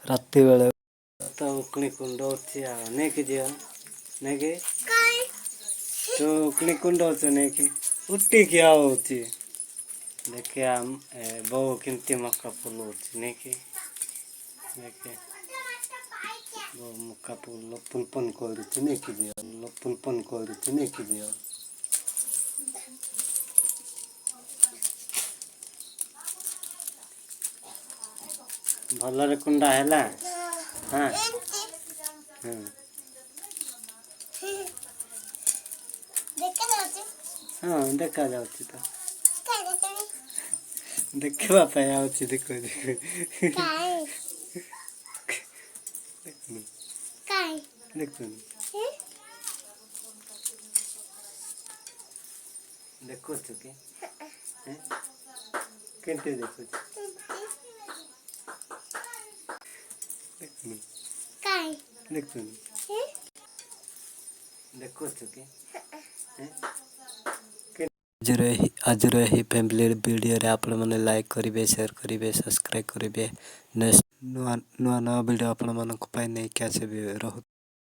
ରାତି ବେଳେ ତ ଉକୁଣି କୁଣ୍ଡ ଅଛି ଆଉ ନେଇକି ଯିବା ନେଇକି ତୁ ଉକୁଣି କୁଣ୍ଡ ଅଛୁ ନେଇକି ଉଠିକି ଆଉଛି ଦେଖିଆ ବୋଉ କେମିତି ମକା ପଲଉଛି ନେଇକି ନେଇକି ବୋଉ ମକା ପୁନ ପୁନ କରୁଛି ନେଇକି ଯିବ ପୁନ ପୁନ କରୁଛି ନେଇକି ଯିବ ଭଲରେ କୁଣ୍ଡା ହେଲା ହଁ ହଁ ହଁ ଦେଖାଯାଉଛି ତ ଦେଖିବା ପାଇଁ ଆଉଛି ଦେଖ ଦେଖ ଦେଖୁନି ଦେଖୁଛୁ କି କେମିତି ଦେଖୁଛୁ ଦେଖୁନି ଦେଖୁନି ଦେଖୁଛୁ କି ଆଜିର ଏହି ଫ୍ୟାମିଲି ଭିଡ଼ିଓରେ ଆପଣମାନେ ଲାଇକ୍ କରିବେ ସେୟାର କରିବେ ସବସ୍କ୍ରାଇବ୍ କରିବେ ନେକ୍ସଟ ନୂଆ ନୂଆ ଭିଡ଼ିଓ ଆପଣମାନଙ୍କ ପାଇଁ ନେଇକି ଆସିବି ରହୁ